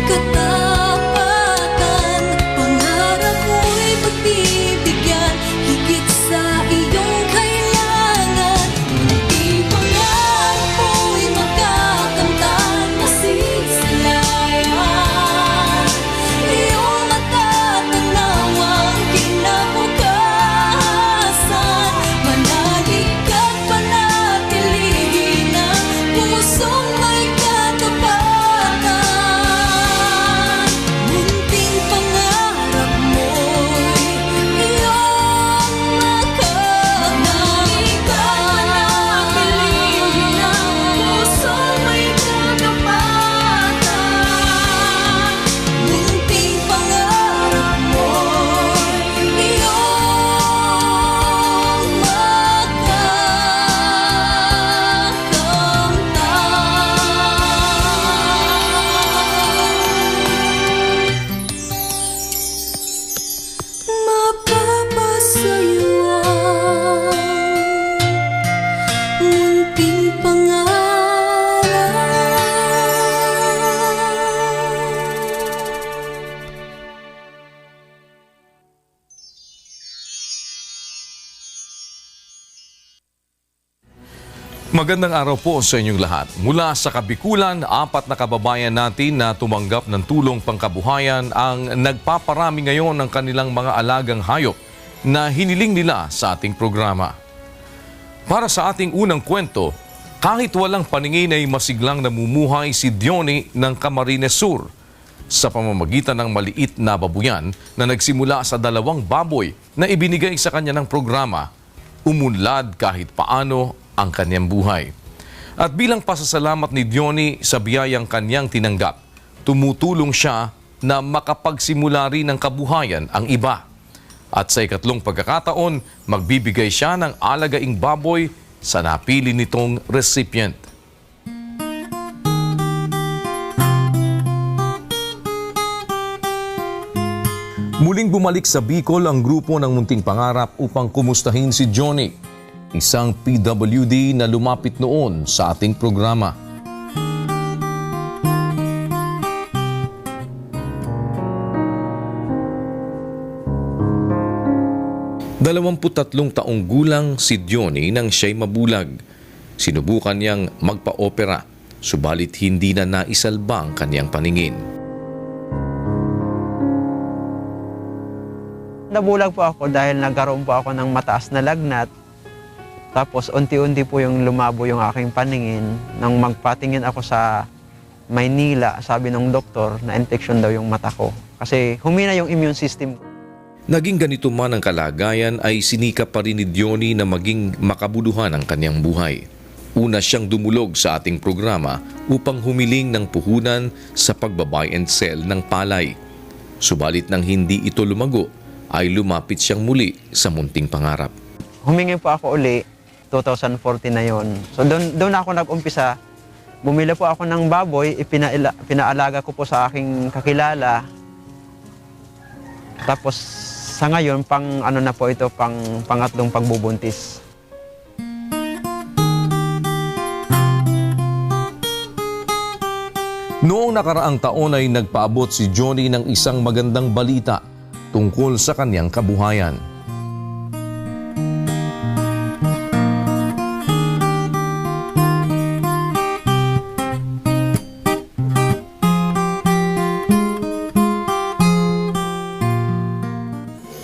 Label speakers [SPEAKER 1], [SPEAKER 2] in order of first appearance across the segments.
[SPEAKER 1] katapatan, pangarap mo'y pagbibigyan, higit sa iyong kailangan. Munting pangarap mo'y makakamtan, masisilayan, iyong matatanaw ang kinabukasan. Manalig ka't panatilihin ang pusong may katapatan. Munting pangarap mo'y iyong makakamtan. Manalig ka't panatilihin ang pusong may katapatan. Munting pangarap mo'y iyong makakamtan. Mapapasayo ang munting pangarap.
[SPEAKER 2] Magandang araw po sa inyong lahat. Mula sa Kabikulan, 4 na kababayan natin na tumanggap ng tulong pangkabuhayan ang nagpaparami ngayon ng kanilang mga alagang hayop na hiniling nila sa ating programa. Para sa ating unang kwento, kahit walang paningin ay masiglang namumuhay si Diony ng Camarines Sur sa pamamagitan ng maliit na babuyan na nagsimula sa 2 baboy na ibinigay sa kanya ng programa. Umunlad kahit paano ang kanyang buhay. At bilang pasasalamat ni Diony sa biyayang kanyang tinanggap, tumutulong siya na makapagsimula rin ng kabuhayan ang iba. At sa ikatlong pagkakataon, magbibigay siya ng alagaing baboy sa napili nitong recipient. Muling bumalik sa Bicol ang grupo ng Munting Pangarap upang kumustahin si Johnny, isang PWD na lumapit noon sa ating programa. Tatlong gulang si Diony nang siya'y mabulag. Sinubukan niyang magpa-opera, subalit hindi na naisalba ang kanyang paningin.
[SPEAKER 3] Nabulag po ako dahil nagkaroon po ako ng mataas na lagnat. Tapos unti-unti po yung lumabo yung aking paningin. Nang magpatingin ako sa Maynila, sabi ng doktor na infection daw yung mata ko. Kasi humina yung immune system ko.
[SPEAKER 2] Naging ganito man ang kalagayan ay sinikap pa rin ni Diony na maging makabuluhan ang kanyang buhay. Una siyang dumulog sa ating programa upang humiling ng puhunan sa pagba-buy and sell ng palay. Subalit nang hindi ito lumago, ay lumapit siyang muli sa Munting Pangarap.
[SPEAKER 3] Humingi po ako uli, 2014 na yon. So doon ako nag-umpisa. Bumili po ako ng baboy, pinaalaga ko po sa aking kakilala. Tapos sa ngayon, pang pangatlong pagbubuntis.
[SPEAKER 2] Noong nakaraang taon ay nagpaabot si Johnny ng isang magandang balita tungkol sa kanyang kabuhayan.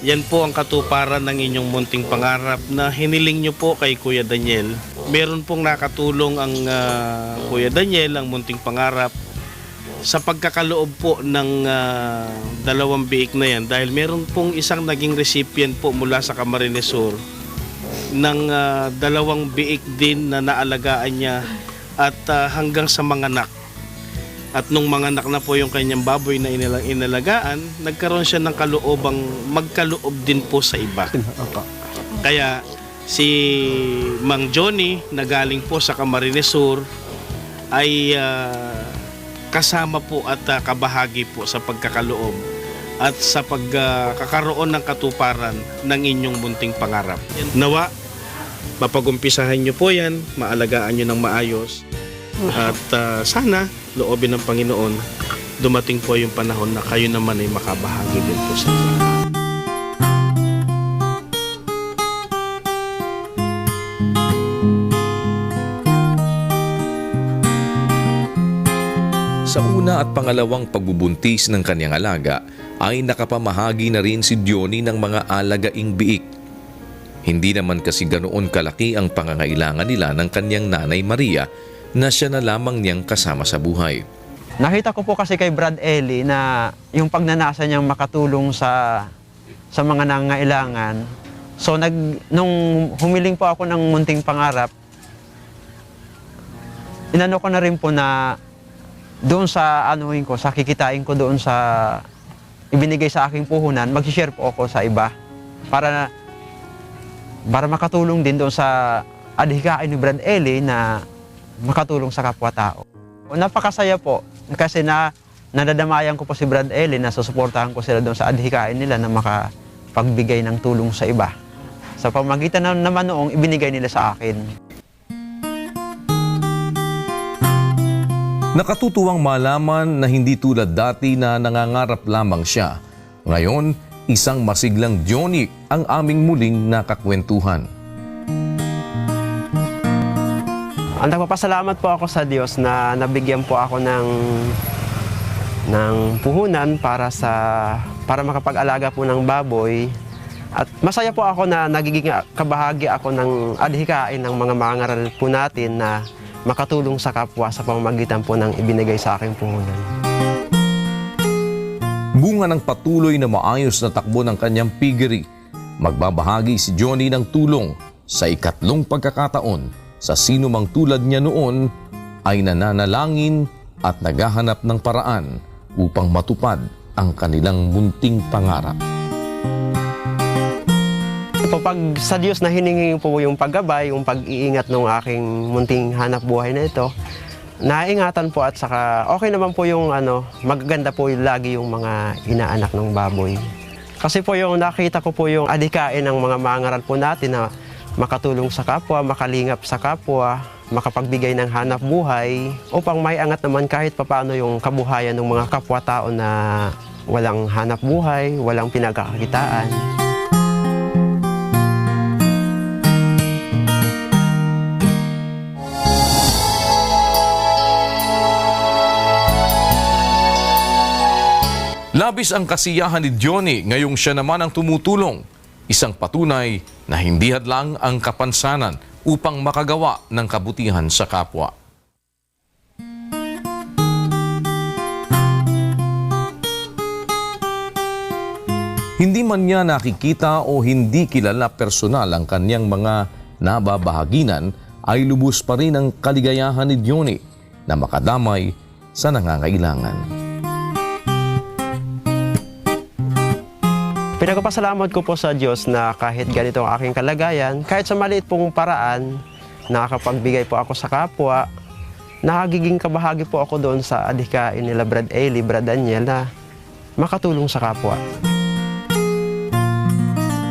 [SPEAKER 4] Yan po ang katuparan ng inyong Munting Pangarap na hiniling nyo po kay Kuya Daniel. Meron pong nakatulong ang Kuya Daniel, ang Munting Pangarap, sa pagkakaloob po ng 2 biik na yan. Dahil meron pong isang naging recipient po mula sa Camarines Sur ng 2 biik din na naalagaan niya at hanggang sa mga anak. At nung mga anak na po yung kanyang baboy na inalagaan, nagkaroon siya ng kaloobang magkaloob din po sa iba. Kaya si Mang Johnny na galing po sa Camarines Sur ay kasama po at kabahagi po sa pagkakaloob at sa pagkakaroon ng katuparan ng inyong Munting Pangarap. Nawa, mapag-umpisahan nyo po yan, maalagaan nyo ng maayos at sana loobin ng Panginoon dumating po yung panahon na kayo naman ay makabahagi din po sa inyo.
[SPEAKER 2] Sa una at pangalawang pagbubuntis ng kanyang alaga ay nakapamahagi na rin si Johnny ng mga alagaing biik. Hindi naman kasi ganoon kalaki ang pangangailangan nila ng kanyang nanay Maria na siya na lamang niyang kasama sa buhay.
[SPEAKER 3] Nakita ko po kasi kay Brad Eli na yung pagnanasa niyang makatulong sa mga nangangailangan. So nung humiling po ako ng munting pangarap, inano ko na rin po na doon sa sa kikitain ko doon sa ibinigay sa aking puhunan, mag-share po ako sa iba para makatulong din doon sa adhikain ni Brad Eli na makatulong sa kapwa-tao. Napakasaya po kasi nadadamayan ko po si Brad Eli na susuportahan ko sila doon sa adhikain nila na makapagbigay ng tulong sa iba. Sa pamagitan naman noong ibinigay nila sa akin.
[SPEAKER 2] Nakatutuwang malaman na hindi tulad dati na nangangarap lamang siya. Ngayon, isang masiglang Johnny ang aming muling nakakwentuhan.
[SPEAKER 3] Ang nagpapasalamat po ako sa Diyos na nabigyan po ako ng puhunan para makapag-alaga po ng baboy. At masaya po ako na nagiging kabahagi ako ng adhikain ng mga mangaral po natin na makatulong sa kapwa sa pamamagitan po ng ibinigay sa aking puhunan.
[SPEAKER 2] Bunga ng patuloy na maayos na takbo ng kanyang piggery, magbabahagi si Johnny ng tulong sa ikatlong pagkakataon sa sino mang tulad niya noon ay nananalangin at naghahanap ng paraan upang matupad ang kanilang munting pangarap.
[SPEAKER 3] Pag sa Diyos na hiningi po yung paggabay, yung pag-iingat ng aking munting hanap buhay na ito, naingatan po at saka okay naman po yung magaganda po lagi yung mga inaanak ng baboy. Kasi po yung nakita ko po yung adhikain ng mga mangaral po natin na makatulong sa kapwa, makalingap sa kapwa, makapagbigay ng hanap buhay upang may angat naman kahit papaano yung kabuhayan ng mga kapwa-tao na walang hanap buhay, walang pinagkakakitaan.
[SPEAKER 2] Labis ang kasiyahan ni Johnny ngayong siya naman ang tumutulong. Isang patunay na hindi hadlang ang kapansanan upang makagawa ng kabutihan sa kapwa. Hindi man niya nakikita o hindi kilala personal ang kanyang mga nababahaginan, ay lubos pa rin ang kaligayahan ni Johnny na makadamay sa nangangailangan.
[SPEAKER 3] Pinagpapasalamat ko po sa Diyos na kahit ganito ang aking kalagayan, kahit sa maliit pong paraan, nakakapagbigay po ako sa kapwa, nakagiging kabahagi po ako doon sa adhikain nila Brad Eli, Brad Daniel na makatulong sa kapwa.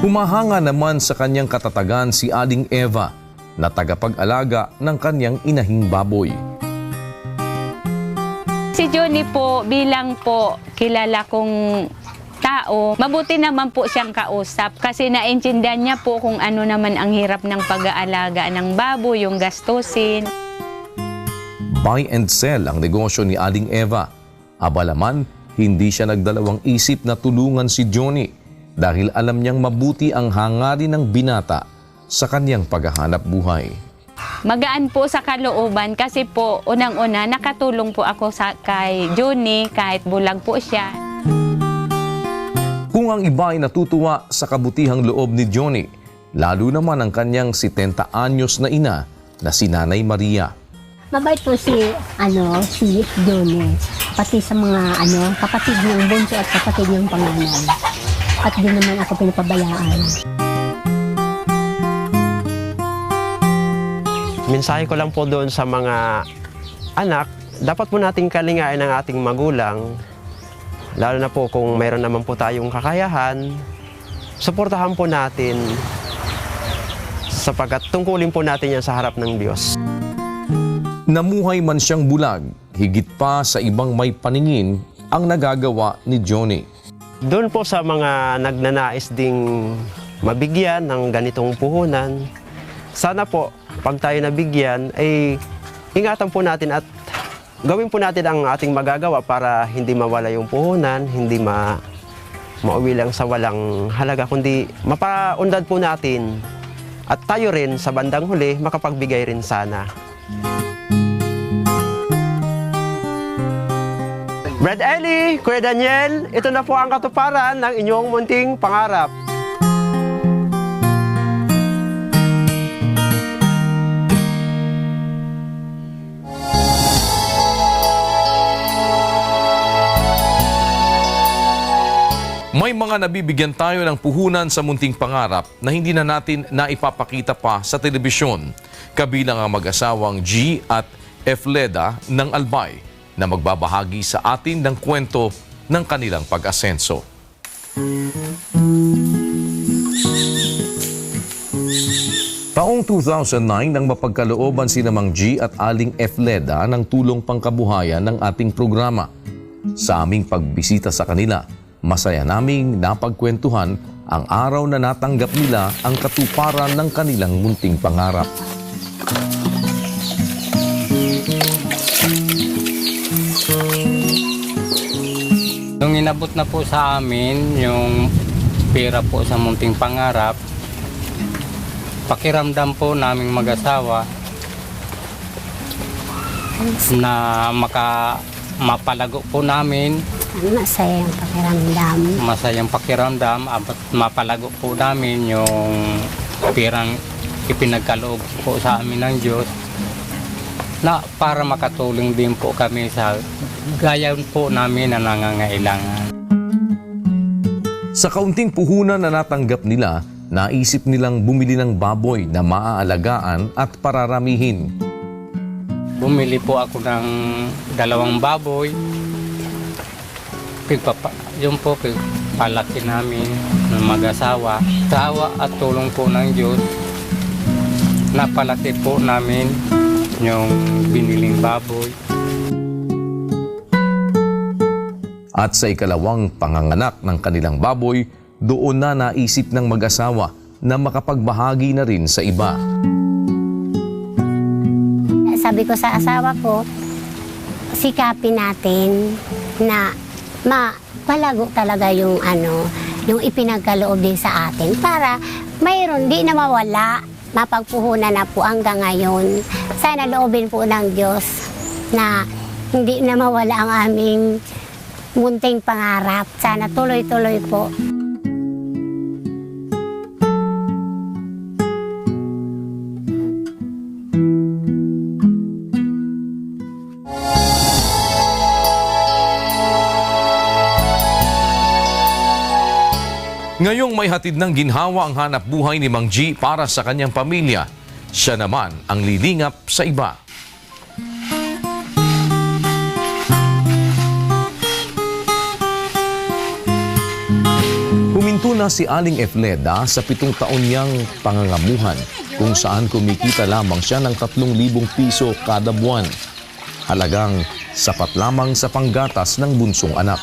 [SPEAKER 2] Humahanga naman sa kanyang katatagan si Aling Eva na tagapag-alaga ng kanyang inahing baboy.
[SPEAKER 5] Si Johnny po bilang po kilala kong tao, mabuti naman po siyang kausap kasi naintindihan niya po kung ano naman ang hirap ng pag-aalaga ng baboy, yung gastusin.
[SPEAKER 2] Buy and sell ang negosyo ni Aling Eva. Abalaman, hindi siya nagdalawang isip na tulungan si Johnny dahil alam niyang mabuti ang hangarin ng binata sa kanyang paghahanap buhay.
[SPEAKER 5] Magaan po sa kalooban kasi po unang-una nakatulong po ako kay Johnny kahit bulag po siya.
[SPEAKER 2] Kung ang iba ay natutuwa sa kabutihang loob ni Johnny, lalo naman ang kanyang 70 anyos na ina na si Nanay Maria.
[SPEAKER 6] Mabait po si Johnny, pati sa mga kapatid niyang bunso at kapatid niyang panganay. At din naman ako pinapabayaan.
[SPEAKER 3] Mensahe ko lang po doon sa mga anak, dapat po nating kalingain ang ating magulang. Lalo na po kung mayroon naman po tayong kakayahan, suportahan po natin sapagkat tungkulin po natin yan sa harap ng Diyos.
[SPEAKER 2] Namuhay man siyang bulag, higit pa sa ibang may paningin, ang nagagawa ni Johnny.
[SPEAKER 3] Doon po sa mga nagnanais ding mabigyan ng ganitong puhunan, sana po pag tayo nabigyan ay ingatan po natin at gawin po natin ang ating magagawa para hindi mawala yung puhunan, hindi mauwi lang sa walang halaga, kundi mapaunlad po natin at tayo rin sa bandang huli makapagbigay rin sana. Brad Ellie, Kuya Daniel, ito na po ang katuparan ng inyong munting pangarap.
[SPEAKER 2] May mga nabibigyan tayo ng puhunan sa munting pangarap na hindi na natin naipapakita pa sa telebisyon. Kabilang ang mag-asawang G at Efleda ng Albay na magbabahagi sa atin ng kwento ng kanilang pag-asenso. Taong 2009 nang mapagkalooban si Mang G at Aling Efleda ng tulong pangkabuhayan ng ating programa. Sa aming pagbisita sa kanila, masaya naming napagkwentuhan ang araw na natanggap nila ang katuparan ng kanilang munting pangarap.
[SPEAKER 7] Nung inabot na po sa amin yung pera po sa munting pangarap, pakiramdam po naming mag-asawa na mapalago po namin.
[SPEAKER 6] Masayang pakiramdam.
[SPEAKER 7] Masayang pakiramdam at mapalago po namin yung pirang ipinagkaloob po sa amin ng Diyos na para makatulong din po kami sa gaya po namin na nangangailangan.
[SPEAKER 2] Sa kaunting puhunan na natanggap nila, naisip nilang bumili ng baboy na maaalagaan at pararamihin.
[SPEAKER 7] Bumili po ako ng 2 baboy. Yung po, palaki namin ng mag-asawa. Sawa at tulong po ng Diyos, napalaki po namin yung biniling baboy.
[SPEAKER 2] At sa ikalawang panganganak ng kanilang baboy, doon na naisip ng mag-asawa na makapagbahagi na rin sa iba.
[SPEAKER 6] Sabi ko sa asawa ko, sikapin natin na mapalago talaga yung yung ipinagkaloob din sa atin para mayroon di na mawala, mapagpuhunan na po hanggang ngayon. Sana loobin po ng Diyos na hindi na mawala ang aming munting pangarap. Sana tuloy-tuloy po.
[SPEAKER 2] Ngayong may hatid ng ginhawa ang hanap buhay ni Mang G para sa kanyang pamilya, siya naman ang lilingap sa iba. Huminto na si Aling Efleda sa 7 taon niyang pangangamuhan kung saan kumikita lamang siya ng 3,000 piso kada buwan. Halagang sapat lamang sa panggatas ng bunsong anak.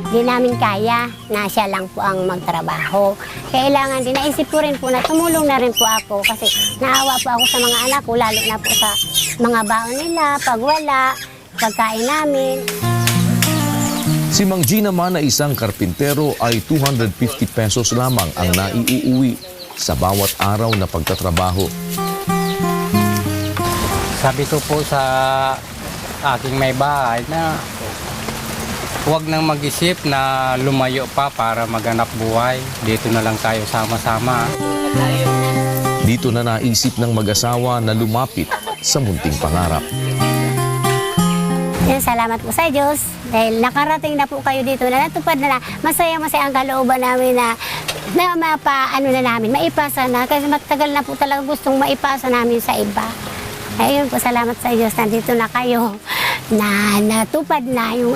[SPEAKER 6] Di namin kaya na siya lang po ang magtrabaho. Kailangan din, naisip ko rin po na tumulong na rin po ako kasi naawa po ako sa mga anak ko, lalo na po sa mga baon nila, pag wala, pagkain namin.
[SPEAKER 2] Si Mang G naman na isang karpintero ay 250 pesos lamang ang naiuuwi sa bawat araw na pagtatrabaho.
[SPEAKER 7] Sabi ko po sa aking may bahay na huwag nang mag-isip na lumayo pa para maghanap buhay. Dito na lang tayo sama-sama.
[SPEAKER 2] Dito na naisip ng mag-asawa na lumapit sa munting pangarap.
[SPEAKER 6] Salamat po sa Diyos dahil nakarating na po kayo dito na natupad na masaya-masaya ang kalooban namin na maipasa na kasi matagal na po talaga gustong maipasa namin sa iba. Ayun po, salamat sa Diyos, nandito na kayo na natupad na yung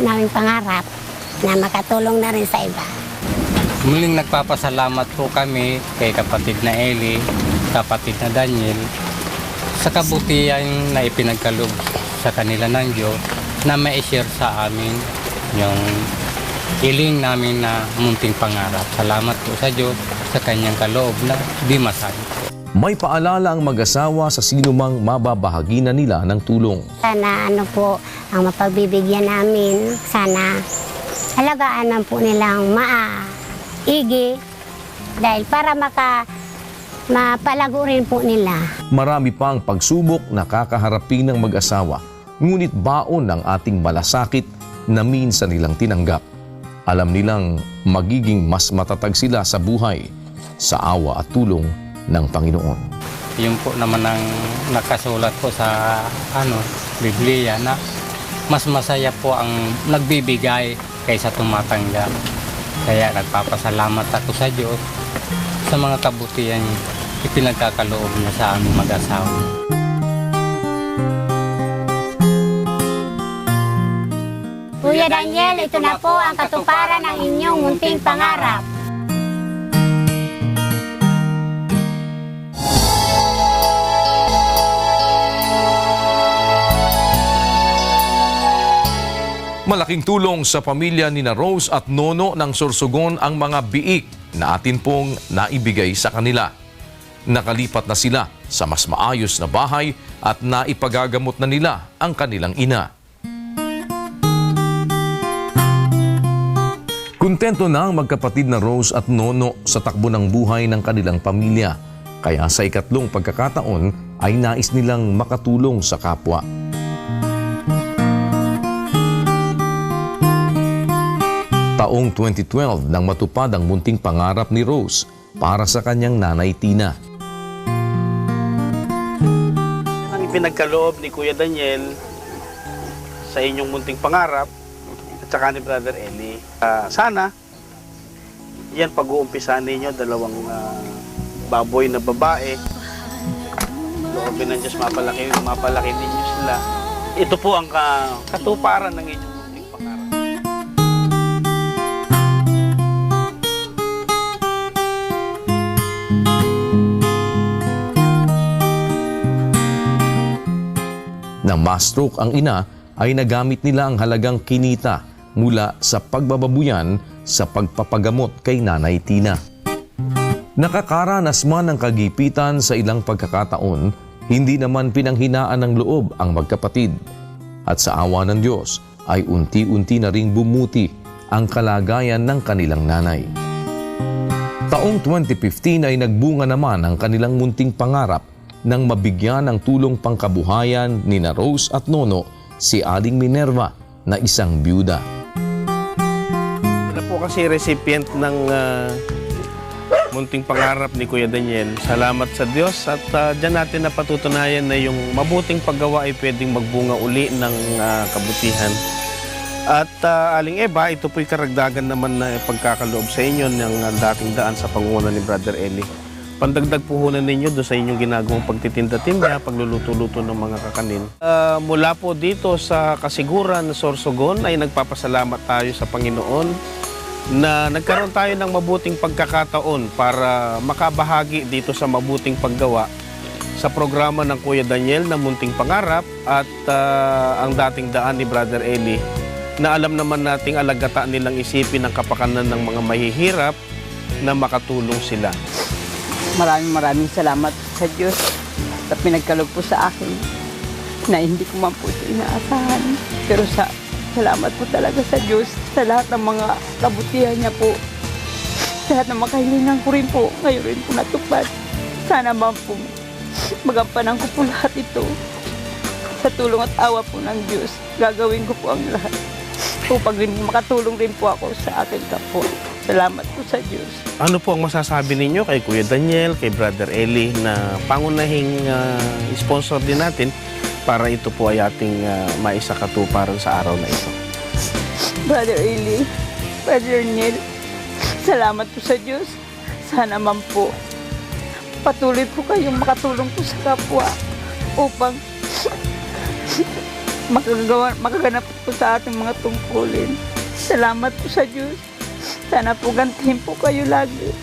[SPEAKER 6] naming pangarap na makatulong na rin sa iba.
[SPEAKER 7] Muling nagpapasalamat po kami kay kapatid na Eli, kapatid na Daniel, sa kabutihan na ipinagkaloob sa kanila ng Diyos na ma-share sa amin yung hiling namin na munting pangarap. Salamat po sa Diyos sa kanyang kaloob na di masabi po.
[SPEAKER 2] May paalala ang mag-asawa sa sinumang mababahagi na nila ng tulong.
[SPEAKER 6] Sana ano po ang mapagbibigyan namin. Sana halagaan man po nilang maigi dahil para mapalago rin po nila.
[SPEAKER 2] Marami pang pagsubok na kakaharapin ng mag-asawa, ngunit baon ng ating malasakit na minsan nilang tinanggap. Alam nilang magiging mas matatag sila sa buhay sa awa at tulong ng Panginoon.
[SPEAKER 7] Yun po naman ang nakasulat po sa Biblia na mas masaya po ang nagbibigay kaysa tumatanggap. Kaya nagpapasalamat ako sa Diyos sa mga kabutihan ipinagkakaloob niya sa aming mag-asawa.
[SPEAKER 6] Kuya Daniel, ito na po ang katuparan ng inyong munting pangarap.
[SPEAKER 2] Malaking tulong sa pamilya ni na Rose at Nono ng Sorsogon ang mga biik na atin pong naibigay sa kanila. Nakalipat na sila sa mas maayos na bahay at naipagagamot na nila ang kanilang ina. Kontento na ang magkapatid na Rose at Nono sa takbo ng buhay ng kanilang pamilya. Kaya sa ikatlong pagkakataon ay nais nilang makatulong sa kapwa. Taong 2012 nang matupad ang munting pangarap ni Rose para sa kanyang nanay Tina.
[SPEAKER 4] Ang ipinagkaloob ni Kuya Daniel sa inyong munting pangarap at saka ni Brother Eli. Sana, yan pag-uumpisahan ninyo, dalawang baboy na babae. Loobin ng Diyos, mapalaki ninyo sila. Ito po ang katuparan ng inyong munting pangarap.
[SPEAKER 2] Nang ma-stroke ang ina, ay nagamit nila ang halagang kinita mula sa pagbababuyan sa pagpapagamot kay Nanay Tina. Nakakaranas man ng kagipitan sa ilang pagkakataon, hindi naman pinanghinaan ng loob ang magkapatid. At sa awa ng Diyos ay unti-unti na ring bumuti ang kalagayan ng kanilang nanay. Taong 2015 ay nagbunga naman ang kanilang munting pangarap nang mabigyan ng tulong pangkabuhayan ni na Rose at Nono si Aling Minerva na isang byuda.
[SPEAKER 4] Ano po kasi recipient ng munting pangarap ni Kuya Daniel. Salamat sa Diyos at dyan natin napatutunayan na yung mabuting paggawa ay pwedeng magbunga uli ng kabutihan. At Aling Eva, ito po'y karagdagan naman na pagkakaloob sa inyo ng dating daan sa pangunguna ni Brother Eli. Pandagdag puhunan ninyo doon sa inyong ginagawang pagtitinda-tinda, pagluluto-luto ng mga kakanin. Mula po dito sa Kasiguran, Sorsogon ay nagpapasalamat tayo sa Panginoon na nagkaroon tayo ng mabuting pagkakataon para makabahagi dito sa mabuting paggawa sa programa ng Kuya Daniel na Munting Pangarap at ang dating daan ni Brother Eli na alam naman nating alagataan nilang isipin ang kapakanan ng mga mahihirap na makatulong sila.
[SPEAKER 8] Maraming salamat sa Diyos sa pinagkaloob po sa akin na hindi ko man po ito inaasahan. Pero salamat po talaga sa Diyos sa lahat ng mga kabutihan niya po. Sa lahat ng makahilingan ko rin po, ngayon rin po natupad. Sana man po magampanan ko po lahat ito. Sa tulong at awa po ng Diyos, gagawin ko po ang lahat upang makatulong rin po ako sa aking kapwa. Salamat po sa Diyos.
[SPEAKER 4] Ano po ang masasabi ninyo kay Kuya Daniel, kay Brother Eli na pangunahing sponsor din natin para ito po ay ating maisakatuparan sa araw na ito?
[SPEAKER 8] Brother Eli, Brother Daniel, salamat po sa Diyos. Sana man po patuloy po kayong makatulong po sa kapwa upang makaganap po sa ating mga tungkulin. Salamat po sa Diyos. Sana po gantihin po kayo lagi.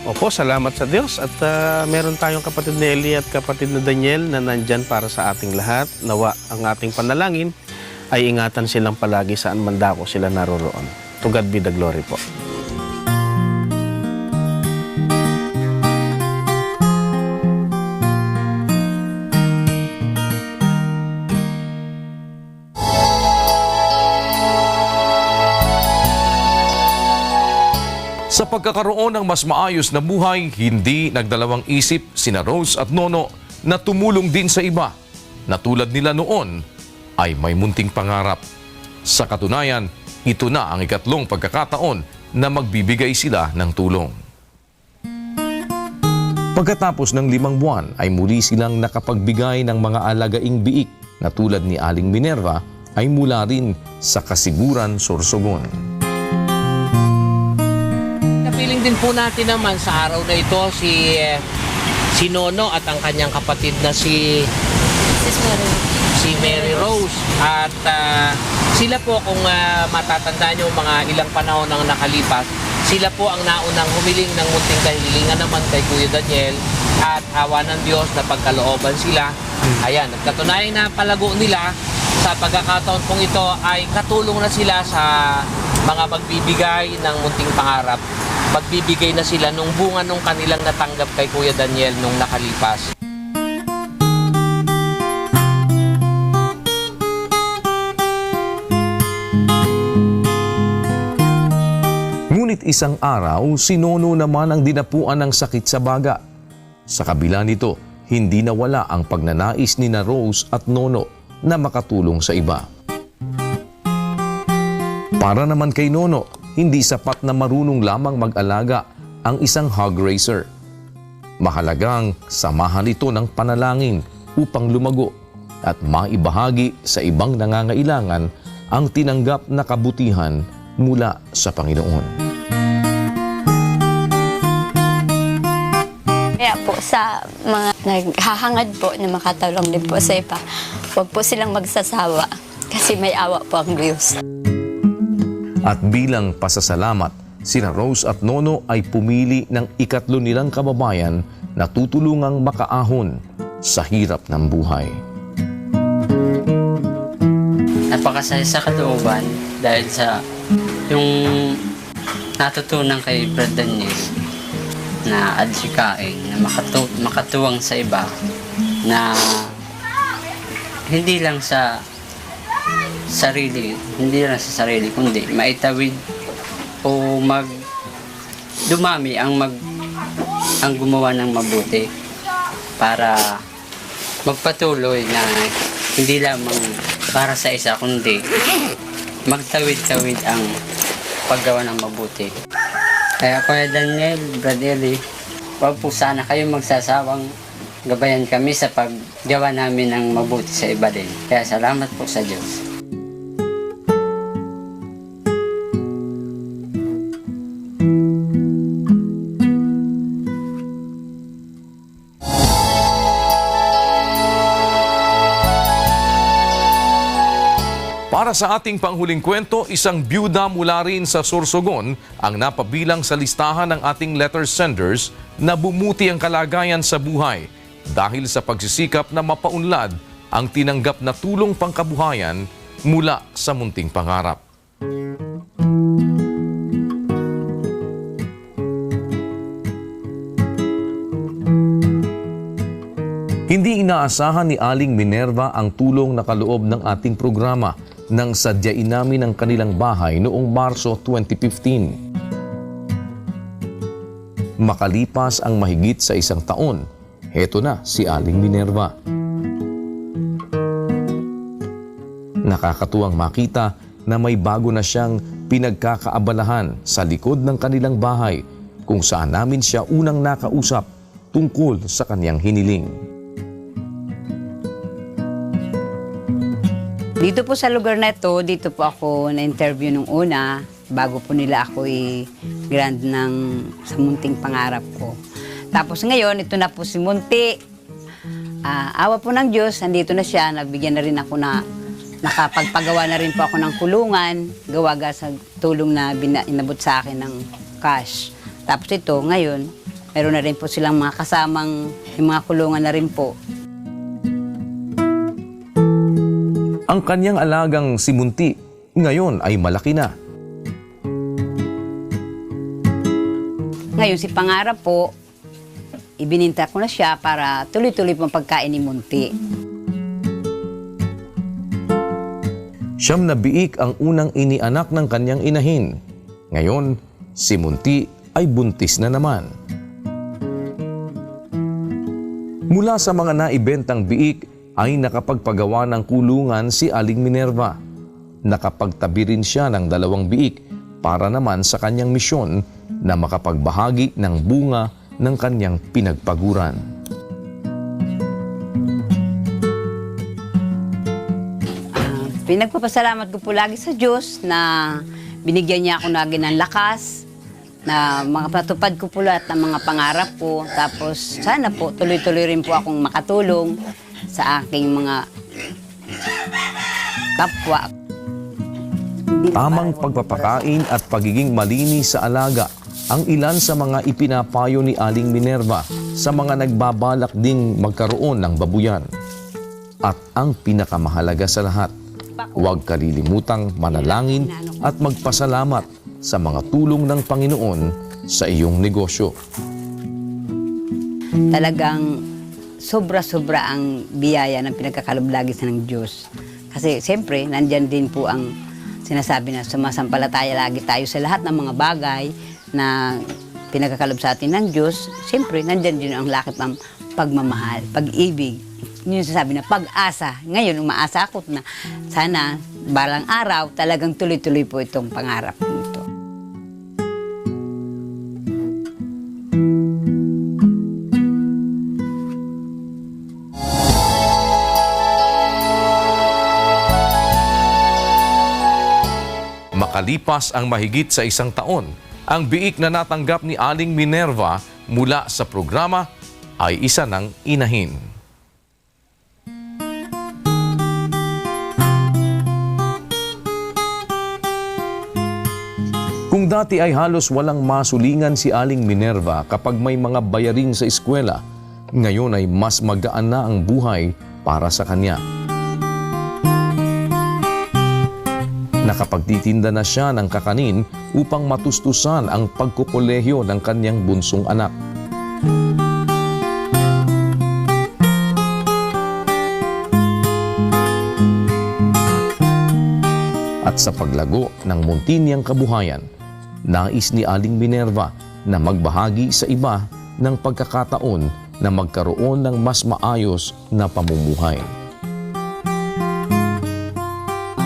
[SPEAKER 4] Opo, salamat sa Diyos at meron tayong kapatid na Eli at kapatid na Daniel na nandyan para sa ating lahat. Nawa ang ating panalangin ay ingatan silang palagi saan man dako sila naroroon. To God be the glory po.
[SPEAKER 2] Sa pagkakaroon ng mas maayos na buhay, hindi nagdalawang isip sina Rose at Nono na tumulong din sa iba na tulad nila noon ay may munting pangarap. Sa katunayan, ito na ang ikatlong pagkakataon na magbibigay sila ng tulong. Pagkatapos ng 5 buwan ay muli silang nakapagbigay ng mga alagaing biik na tulad ni Aling Minerva ay mula rin sa Kasiguran, Sorsogon.
[SPEAKER 9] Napiling din po natin naman sa araw na ito si Nono at ang kanyang kapatid na si Mary Rose. At sila po kung matatandaan nyo mga ilang panahon ang nakalipas, sila po ang naunang humiling ng munting kahilingan naman kay Kuya Daniel at awa ng Diyos na pagkalooban sila. Ayan, at katunayan na palago nila sa pagkakataon pong ito ay katulong na sila sa mga magbibigay ng munting pangarap. Magbibigay na sila nung bunga nung kanilang natanggap kay Kuya Daniel nung nakalipas.
[SPEAKER 2] Ngunit isang araw, si Nono naman ang dinapuan ng sakit sa baga. Sa kabila nito, hindi nawala ang pagnanais ni na Rose at Nono na makatulong sa iba. Para naman kay Nono, hindi sapat na marunong lamang mag-alaga ang isang hog raiser. Mahalagang samahan ito ng panalangin upang lumago at maibahagi sa ibang nangangailangan ang tinanggap na kabutihan mula sa Panginoon.
[SPEAKER 10] Kaya po sa mga naghahangad po na makatulong din po sa iba, huwag po silang magsasawa kasi may awa po ang Diyos.
[SPEAKER 2] At bilang pasasalamat, sina Rose at Nono ay pumili ng ikatlo nilang kababayan na tutulungang makaahon sa hirap ng buhay.
[SPEAKER 11] Napakasaya sa kalooban dahil sa yung natutunan kay Brad Daniel na adhikain, na makatuwang sa iba, na hindi lang sa sarili, kundi maitawid o dumami ang gumawa ng mabuti para magpatuloy na hindi lamang para sa isa kundi magtawid-tawid ang paggawa ng mabuti. Kaya Kuya Daniel, Brad Eli, huwag po sana kayo magsasawang gabayan kami sa paggawa namin ng mabuti sa iba din. Kaya salamat po sa Diyos.
[SPEAKER 2] Para sa ating panghuling kwento, isang byuda mula rin sa Sorsogon ang napabilang sa listahan ng ating letter senders na bumuti ang kalagayan sa buhay dahil sa pagsisikap na mapaunlad ang tinanggap na tulong pangkabuhayan mula sa munting pangarap. Hindi inaasahan ni Aling Minerva ang tulong na kaloob ng ating programa nang sadyain namin ang kanilang bahay noong Marso 2015. Makalipas ang mahigit sa 1 taon, heto na si Aling Minerva. Nakakatuwang makita na may bago na siyang pinagkakaabalahan sa likod ng kanilang bahay kung saan namin siya unang nakausap tungkol sa kaniyang hiniling.
[SPEAKER 12] Dito po sa lugar na ito, dito po ako na-interview nung una, bago po nila ako i-grant sa munting pangarap ko. Tapos ngayon, ito na po si Munti. Awa po ng Diyos, nandito na siya, nabigyan na rin ako nakapagpagawa na rin po ako ng kulungan, gawaga sa tulong na inabot sa akin ng cash. Tapos ito, ngayon, Meron na rin po silang mga kasamang, yung mga kulungan na rin po.
[SPEAKER 2] Ang kanyang alagang si Munti ngayon ay malaki na.
[SPEAKER 12] Ngayon si Pangarap po, ibininta ko na siya para tuloy-tuloy pang pagkain ni Munti.
[SPEAKER 2] Siyam na biik ang unang inianak ng kanyang inahin. Ngayon, si Munti ay buntis na naman. Mula sa mga naibentang biik ay nakapagpagawa ng kulungan si Aling Minerva. Nakapagtabi rin siya ng 2 biik para naman sa kanyang misyon na makapagbahagi ng bunga ng kanyang pinagpaguran.
[SPEAKER 12] Pinagpapasalamat ko po lagi sa Diyos na binigyan niya ako lagi ng lakas, na makapatupad ko po lahat ng mga pangarap ko. Tapos sana po tuloy-tuloy rin po akong makatulong sa aking mga kapwa.
[SPEAKER 2] Tamang pagpapakain at pagiging malinis sa alaga ang ilan sa mga ipinapayo ni Aling Minerva sa mga nagbabalak ding magkaroon ng babuyan. At ang pinakamahalaga sa lahat, huwag kalilimutang manalangin at magpasalamat sa mga tulong ng Panginoon sa iyong negosyo.
[SPEAKER 12] Talagang sobra-sobra ang biyaya ng pinagkakalob lagi sa ng Diyos. Kasi siyempre, nandyan din po ang sinasabi na sumasampalataya lagi tayo sa lahat ng mga bagay na pinagkakalob sa atin ng Diyos. Siyempre, nandyan din ang lakit ng pagmamahal, pag-ibig. Yun yung sasabi na pag-asa. Ngayon, umaasa ako na sana balang araw talagang tuloy-tuloy po itong pangarap nito.
[SPEAKER 2] Makalipas ang mahigit sa 1 taon, ang biik na natanggap ni Aling Minerva mula sa programa ay isa ng inahin. Kung dati ay halos walang masulingan si Aling Minerva kapag may mga bayaring sa eskwela, ngayon ay mas magaan na ang buhay para sa kanya. Nakapagtitinda na siya ng kakanin upang matustusan ang pagkukolehyo ng kanyang bunsong anak. At sa paglago ng munti niyang kabuhayan, nais ni Aling Minerva na magbahagi sa iba ng pagkakataon na magkaroon ng mas maayos na pamumuhay.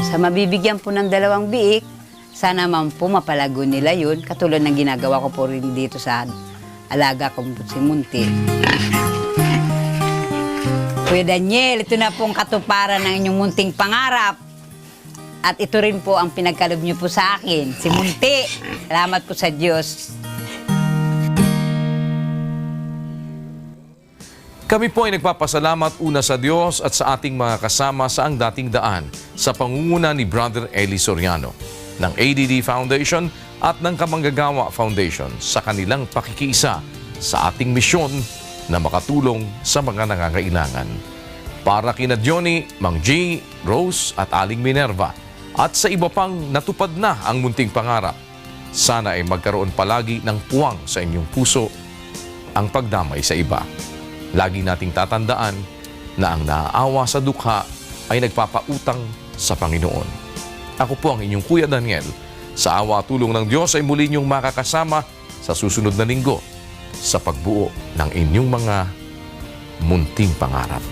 [SPEAKER 12] Sa mabibigyan po ng 2 biik, sana man po mapalago nila yun, katulad ng ginagawa ko po rin dito sa alaga ko po si Munti. Kuya Daniel, ito na pong katuparan ng inyong munting pangarap. At ito rin po ang pinagkalob niyo po sa akin, si Munti. Salamat po sa Diyos.
[SPEAKER 2] Kami po ay nagpapasalamat una sa Diyos at sa ating mga kasama sa Ang Dating Daan sa pangunguna ni Brother Eli Soriano ng ADD Foundation at ng Kamanggagawa Foundation sa kanilang pakikiisa sa ating misyon na makatulong sa mga nangangailangan. Para kina Johnny, Mang G, Rose at Aling Minerva at sa iba pang natupad na ang munting pangarap, sana ay magkaroon palagi ng puwang sa inyong puso ang pagdamay sa iba. Lagi nating tatandaan na ang naaawa sa dukha ay nagpapautang sa Panginoon. Ako po ang inyong Kuya Daniel. Sa awa at tulong ng Diyos ay muli niyong makakasama sa susunod na linggo sa pagbuo ng inyong mga munting pangarap.